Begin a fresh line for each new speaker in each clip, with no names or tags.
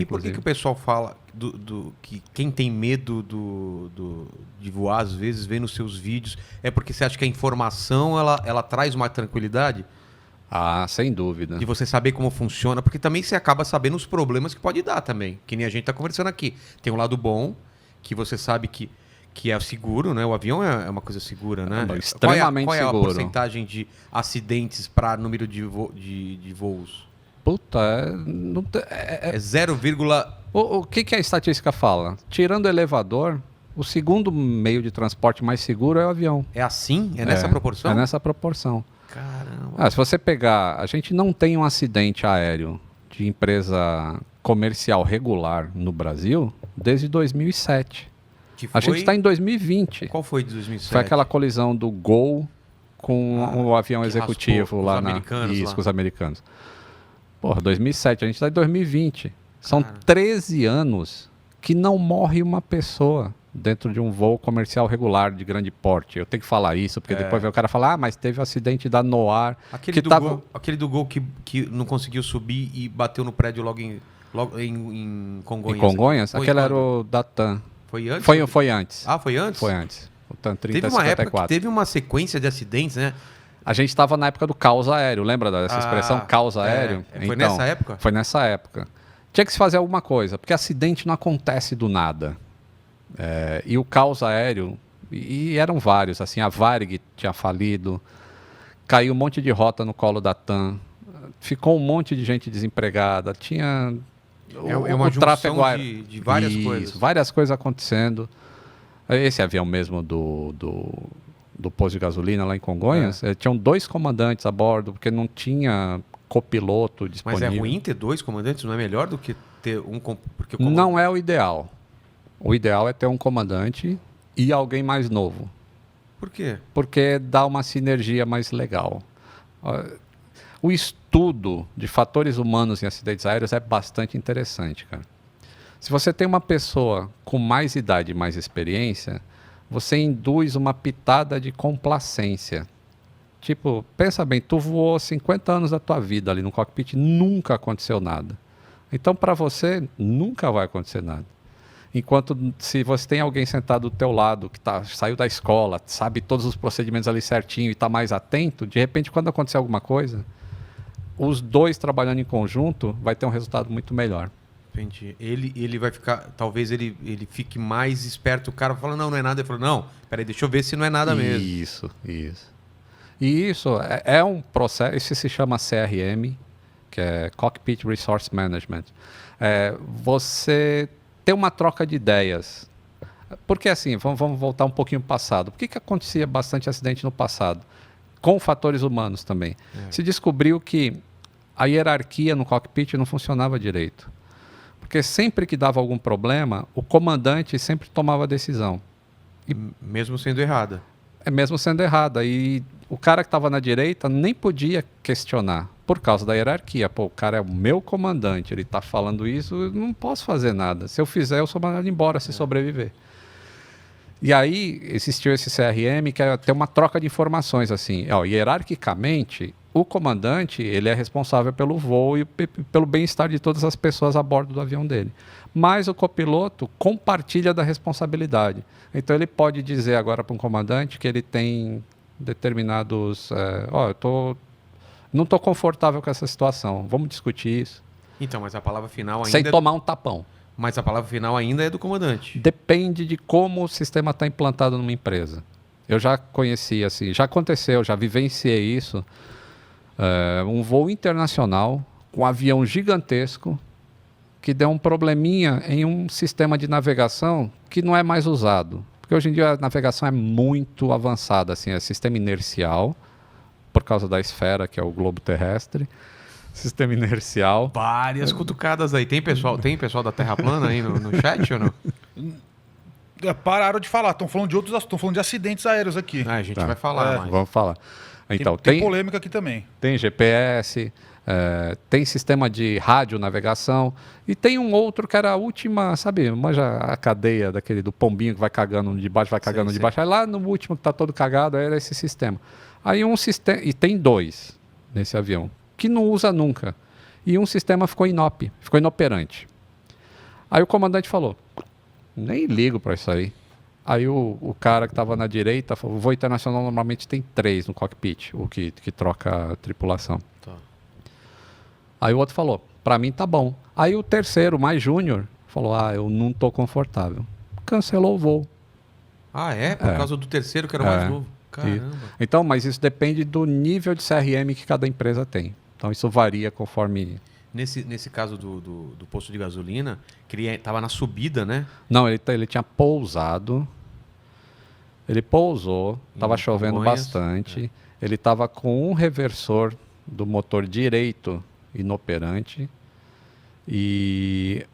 E por que o pessoal fala que quem tem medo de voar, às vezes, vê nos seus vídeos, é porque você acha que a informação ela traz uma tranquilidade?
Ah, sem dúvida.
De você saber como funciona, porque também você acaba sabendo os problemas que pode dar também. Que nem a gente está conversando aqui. Tem um lado bom, que você sabe que é seguro, né? O avião é uma coisa segura, né?
Extremamente
qual é a
seguro.
porcentagem de acidentes para número de voos?
Puta,
É 0,
o que a estatística fala? Tirando o elevador, o segundo meio de transporte mais seguro é o avião.
é assim? É nessa proporção?
É nessa proporção.
Caramba.
Se você pegar... A gente não tem um acidente aéreo de empresa comercial regular no Brasil desde 2007. A gente está em 2020.
Qual foi de 2007?
Foi aquela colisão do Gol com o avião executivo lá na...
Isso,
com os americanos. Porra, 2007, a gente está em 2020. São 13 anos que não morre uma pessoa dentro de um voo comercial regular de grande porte. Eu tenho que falar isso, porque depois vem o cara falar, mas teve o acidente da Noar.
Aquele do Gol que não conseguiu subir e bateu no prédio logo em Congonhas.
Em Congonhas? Aquele era o da TAM.
Foi antes?
Foi antes.
Ah, foi antes?
Foi antes. O TAM
Teve uma época que teve uma sequência de acidentes, né?
A gente estava na época do caos aéreo, lembra dessa expressão, caos aéreo?
Foi nessa época?
Foi nessa época. Tinha que se fazer alguma coisa, porque acidente não acontece do nada. E o caos aéreo, e eram vários, assim, a Varig tinha falido, caiu um monte de rota no colo da TAM, ficou um monte de gente desempregada, tinha
uma junção de várias coisas.
Várias coisas acontecendo. Esse avião mesmo do posto de gasolina lá em Congonhas, tinham 2 comandantes a bordo, porque não tinha copiloto disponível.
Mas é ruim ter 2 comandantes? Não é melhor do que ter um... Porque
Não é o ideal. O ideal é ter um comandante e alguém mais novo.
Por quê?
Porque dá uma sinergia mais legal. O estudo de fatores humanos em acidentes aéreos é bastante interessante, cara. Se você tem uma pessoa com mais idade e mais experiência, você induz uma pitada de complacência. Tipo, pensa bem, tu voou 50 anos da tua vida ali no cockpit, nunca aconteceu nada. Então, para você, nunca vai acontecer nada. Enquanto, se você tem alguém sentado do teu lado, que saiu da escola, sabe todos os procedimentos ali certinho e está mais atento, de repente, quando acontecer alguma coisa, os 2 trabalhando em conjunto, vai ter um resultado muito melhor.
Entendi. Ele vai ficar... Talvez ele fique mais esperto. O cara fala, não é nada. Ele fala, não, peraí, deixa eu ver se não é nada mesmo.
Isso. E isso é um processo, isso se chama CRM, que é Cockpit Resource Management. Você ter uma troca de ideias. Porque assim, vamos voltar um pouquinho para o passado. Por que acontecia bastante acidente no passado? Com fatores humanos também. Se descobriu que a hierarquia no cockpit não funcionava direito. Porque sempre que dava algum problema, o comandante sempre tomava a decisão.
Mesmo sendo errada.
Mesmo sendo errada. E o cara que estava na direita nem podia questionar, por causa da hierarquia. Pô, o cara é o meu comandante, ele está falando isso, eu não posso fazer nada. Se eu fizer, eu sou mandado embora se sobreviver. E aí existiu esse CRM, que é ter uma troca de informações. Assim, hierarquicamente, o comandante ele é responsável pelo voo e pelo bem-estar de todas as pessoas a bordo do avião dele. Mas o copiloto compartilha da responsabilidade. Então ele pode dizer agora para um comandante que ele tem determinados... não estou confortável com essa situação, vamos discutir isso.
Então, mas a palavra final ainda...
Sem tomar um tapão.
Mas a palavra final ainda é do comandante.
Depende de como o sistema está implantado numa empresa. Eu já conheci, assim, já aconteceu, já vivenciei isso. Um voo internacional com um avião gigantesco que deu um probleminha em um sistema de navegação que não é mais usado. Porque hoje em dia a navegação é muito avançada, assim, é sistema inercial, por causa da esfera, que é o globo terrestre. Sistema inercial.
Várias cutucadas aí. Tem pessoal da Terra plana aí no chat ou não?
Pararam de falar. Estão falando de outros assuntos. Estão falando de acidentes aéreos aqui.
A gente vai falar mais.
Vamos falar. Então,
tem polêmica aqui também.
Tem GPS, tem sistema de radionavegação e tem um outro que era a última, sabe, manja a cadeia do pombinho que vai cagando de baixo, vai cagando de baixo. Aí lá no último que está todo cagado, era esse sistema. Aí sistema, e tem 2 nesse avião, que não usa nunca. E um sistema ficou inoperante. Aí o comandante falou, nem ligo para isso aí. Aí o cara que estava na direita falou, o voo internacional normalmente tem 3 no cockpit, o que troca a tripulação.
Tá.
Aí o outro falou, para mim tá bom. Aí o terceiro, mais júnior, falou, eu não tô confortável. Cancelou o voo.
Ah, é? Por causa do terceiro que era o mais novo? Caramba.
Então, mas isso depende do nível de CRM que cada empresa tem. Então isso varia conforme...
Nesse caso do posto de gasolina, que ele estava na subida, né?
Não, ele tinha pousado. Ele pousou, estava chovendo
Congonhas,
bastante. Ele estava com um reversor do motor direito inoperante. E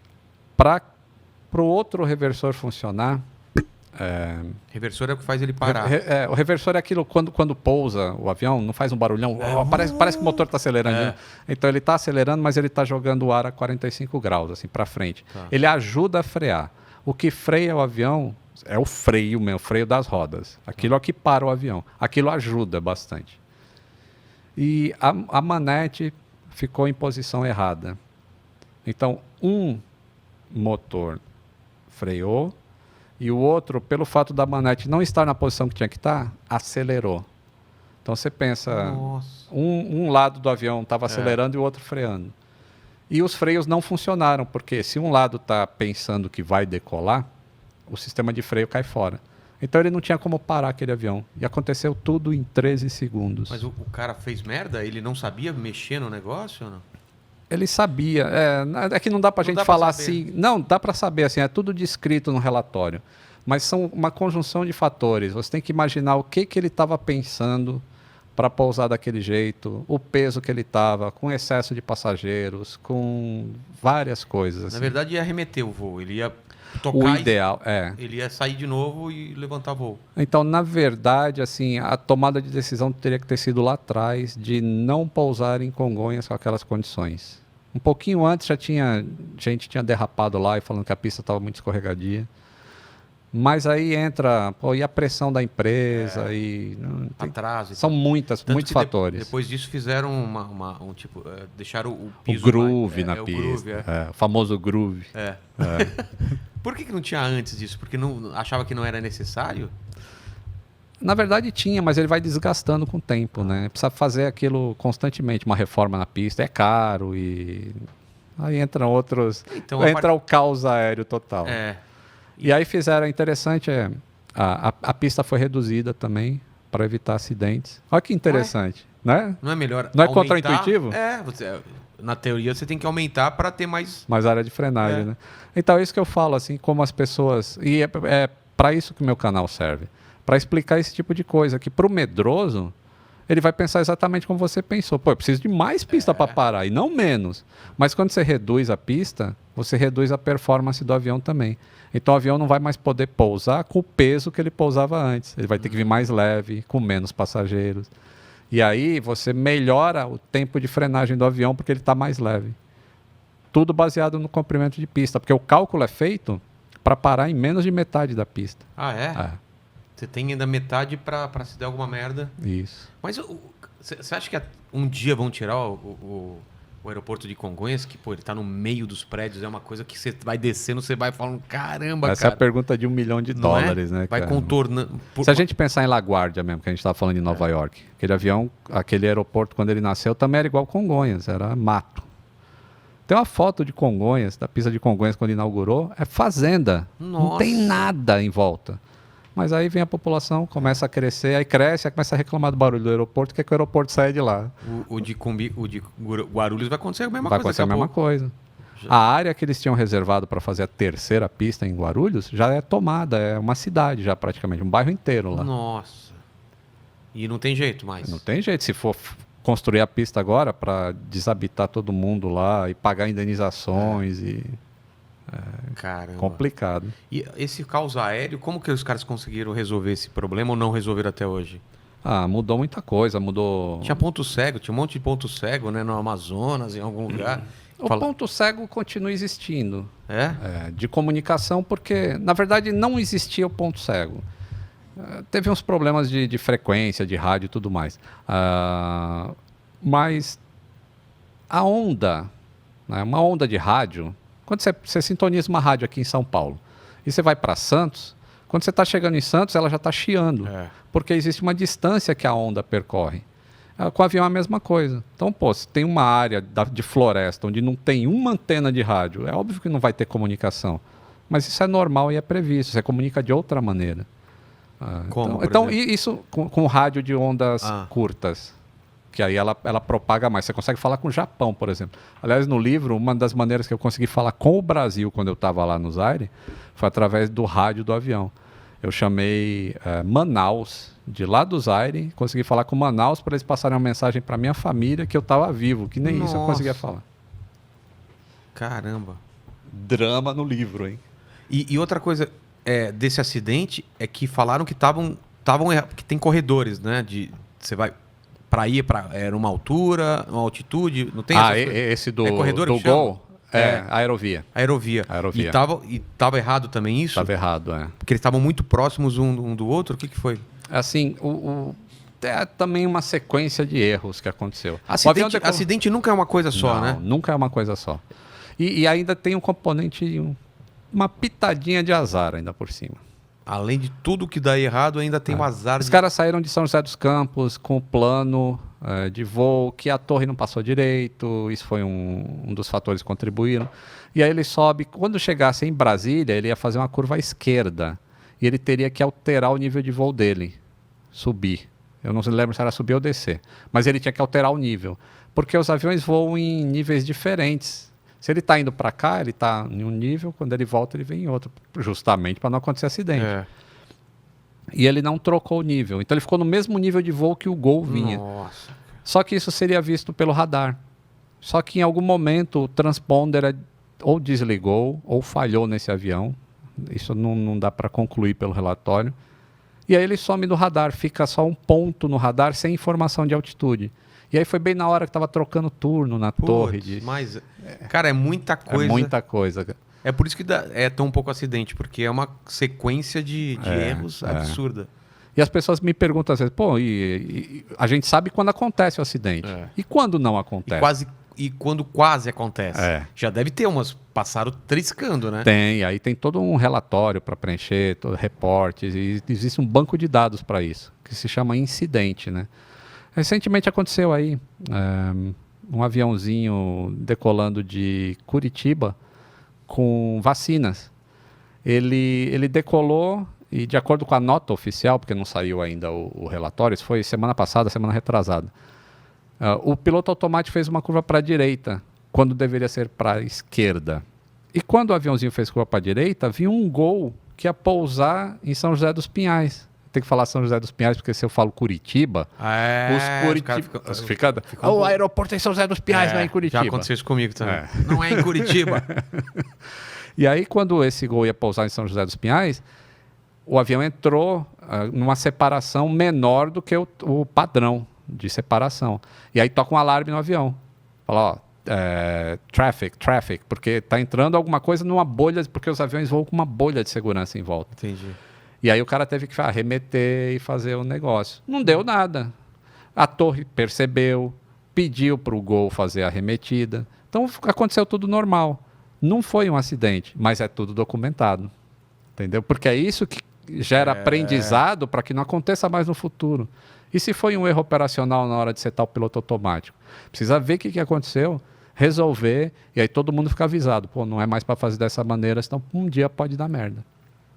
para o outro reversor funcionar...
Reversor é o que faz ele parar.
O reversor é aquilo quando pousa o avião, não faz um barulhão. Parece que o motor está acelerando. Né? Então ele está acelerando, mas ele está jogando o ar a 45 graus, assim, para frente.
Tá.
Ele ajuda a frear. O que freia o avião é o freio mesmo, o freio das rodas. Aquilo é o que para o avião. Aquilo ajuda bastante. E a manete ficou em posição errada. Então, um motor freou, e o outro, pelo fato da manete não estar na posição que tinha que estar, acelerou. Então você pensa, um lado do avião estava acelerando e o outro freando. E os freios não funcionaram, porque se um lado está pensando que vai decolar, o sistema de freio cai fora. Então ele não tinha como parar aquele avião. E aconteceu tudo em 13 segundos.
Mas o cara fez merda? Ele não sabia mexer no negócio ou não?
Ele sabia. É que não dá para a gente falar assim. Não, dá para saber. Assim, é tudo descrito no relatório. Mas são uma conjunção de fatores. Você tem que imaginar o que ele estava pensando para pousar daquele jeito, o peso que ele estava, com excesso de passageiros, com várias coisas. Assim.
Na verdade, ia arremeter o voo. Ele ia tocar.
O ideal,
Ele ia sair de novo e levantar voo.
Então, na verdade, assim, a tomada de decisão teria que ter sido lá atrás de não pousar em Congonhas com aquelas condições. Um pouquinho antes gente tinha derrapado lá e falando que a pista estava muito escorregadia. Mas aí entra, e a pressão da empresa
Atraso.
São muitos fatores.
Depois disso fizeram deixaram o piso
o groove na
o
pista.
Groove,
o famoso groove.
Por que não tinha antes disso? Porque não achava que não era necessário?
Na verdade tinha, mas ele vai desgastando com o tempo, né? Precisa fazer aquilo constantemente, uma reforma na pista, é caro e aí entram outros, entra o caos aéreo total. E aí fizeram, interessante, a pista foi reduzida também para evitar acidentes. Olha que interessante, né?
Não é melhor
Não é contraintuitivo?
Na teoria você tem que aumentar para ter mais
área de frenagem, né? Então é isso que eu falo, assim, como as pessoas... E é para isso que o meu canal serve. Para explicar esse tipo de coisa, que para o medroso, ele vai pensar exatamente como você pensou. Pô, eu preciso de mais pista para parar, e não menos. Mas quando você reduz a pista, você reduz a performance do avião também. Então o avião não vai mais poder pousar com o peso que ele pousava antes. Ele vai ter que vir mais leve, com menos passageiros. E aí você melhora o tempo de frenagem do avião porque ele está mais leve. Tudo baseado no comprimento de pista, porque o cálculo é feito para parar em menos de metade da pista.
Você tem ainda metade para se der alguma merda.
Isso.
Mas você acha que um dia vão tirar o aeroporto de Congonhas, que ele tá no meio dos prédios, é uma coisa que você vai descendo, você vai falando, caramba,
Essa é a pergunta de $1 milhão, né?
Vai contornando.
Se a gente pensar em LaGuardia mesmo, que a gente estava falando em Nova York, aquele avião, aquele aeroporto, quando ele nasceu, também era igual Congonhas, era mato. Tem uma foto de Congonhas, da pista de Congonhas, quando inaugurou, é fazenda.
Nossa.
Não tem nada em volta. Mas aí vem a população, começa a crescer, aí cresce, aí começa a reclamar do barulho do aeroporto, quer que o aeroporto saia de lá.
O de Guarulhos vai acontecer a mesma coisa.
Vai acontecer a mesma coisa. A área que eles tinham reservado para fazer a terceira pista em Guarulhos já é tomada, é uma cidade já praticamente, um bairro inteiro lá.
Nossa. E não tem jeito mais.
Não tem jeito, se for construir a pista agora para desabitar todo mundo lá e pagar indenizações
Caramba.
Complicado.
E esse caos aéreo, como que os caras conseguiram resolver esse problema ou não resolveram até hoje?
Mudou muita coisa, mudou...
Tinha ponto cego, tinha um monte de ponto cego, né? No Amazonas, em algum lugar.
O ponto cego continua existindo.
É?
De comunicação, porque, na verdade, não existia o ponto cego. Teve uns problemas de frequência, de rádio e tudo mais. Mas a onda, né, uma onda de rádio, Quando você sintoniza uma rádio aqui em São Paulo e você vai para Santos, quando você está chegando em Santos, ela já está chiando, porque existe uma distância que a onda percorre. Com o avião é a mesma coisa. Então, pô, se tem uma área de floresta onde não tem uma antena de rádio, é óbvio que não vai ter comunicação. Mas isso é normal e é previsto. Você comunica de outra maneira.
Como, por
então
exemplo?
isso com rádio de ondas curtas, que aí ela propaga mais. Você consegue falar com o Japão, por exemplo. Aliás, no livro, uma das maneiras que eu consegui falar com o Brasil quando eu estava lá no Zaire foi através do rádio do avião. Eu chamei Manaus, de lá do Zaire, consegui falar com Manaus para eles passarem uma mensagem para minha família que eu estava vivo, que nem isso eu conseguia falar.
Caramba.
Drama no livro, hein?
E outra coisa desse acidente é que falaram que que tem corredores, né? Você vai para ir para uma altura, uma altitude, não tem essas coisas?
Esse do
corredor que
Gol?
chama?
Aerovia.
Aerovia.
Aerovia.
E tava errado também isso?
Estava errado,
Porque eles estavam muito próximos um do outro? O que foi?
Assim, é também uma sequência de erros que aconteceu.
Acidente nunca é uma coisa só,
Não,
né?
Nunca é uma coisa só. E ainda tem um componente, uma pitadinha de azar ainda por cima.
Além de tudo que dá errado, ainda tem um azar.
Os caras saíram de São José dos Campos com o plano de voo, que a torre não passou direito, isso foi um dos fatores que contribuíram. E aí ele sobe, quando chegasse em Brasília, ele ia fazer uma curva à esquerda, e ele teria que alterar o nível de voo dele, subir. Eu não lembro se era subir ou descer, mas ele tinha que alterar o nível, porque os aviões voam em níveis diferentes. Se ele está indo para cá, ele está em um nível, quando ele volta, ele vem em outro, justamente para não acontecer acidente. E ele não trocou o nível, então ele ficou no mesmo nível de voo que o Gol vinha.
Nossa.
Só que isso seria visto pelo radar. Só que em algum momento o transponder ou desligou ou falhou nesse avião. Isso não dá para concluir pelo relatório. E aí ele some do radar, fica só um ponto no radar sem informação de altitude. E aí foi bem na hora que estava trocando turno na torre.
Mas, cara, é muita coisa.
É muita coisa.
É por isso que é tão pouco acidente, porque é uma sequência de erros absurda.
E as pessoas me perguntam às vezes, pô, e a gente sabe quando acontece o acidente. E quando não acontece?
E quando quase acontece.
Já
deve ter passaram triscando, né?
Aí tem todo um relatório para preencher, reportes, e existe um banco de dados para isso, que se chama incidente, né? Recentemente aconteceu aí um aviãozinho decolando de Curitiba com vacinas. Ele decolou e, de acordo com a nota oficial, porque não saiu ainda o relatório, isso foi semana passada, semana retrasada, o piloto automático fez uma curva para a direita, quando deveria ser para a esquerda. E quando o aviãozinho fez curva para a direita, vinha um Gol que ia pousar em São José dos Pinhais. Tem que falar São José dos Pinhais, porque se eu falo Curitiba, os Curitiba... O aeroporto é em São José dos Pinhais, não é em Curitiba.
Já aconteceu isso comigo também. Não é em Curitiba.
E aí, quando esse Gol ia pousar em São José dos Pinhais, o avião entrou numa separação menor do que o padrão de separação. E aí toca um alarme no avião. Fala, ó, traffic, porque está entrando alguma coisa numa bolha, porque os aviões voam com uma bolha de segurança em volta.
Entendi.
E aí o cara teve que arremeter e fazer o negócio. Não deu nada. A torre percebeu, pediu para o Gol fazer a arremetida. Então aconteceu tudo normal. Não foi um acidente, mas é tudo documentado. Entendeu? Porque é isso que gera aprendizado para que não aconteça mais no futuro. E se foi um erro operacional na hora de setar o piloto automático? Precisa ver o que aconteceu, resolver, e aí todo mundo fica avisado. Pô, não é mais para fazer dessa maneira, senão um dia pode dar merda.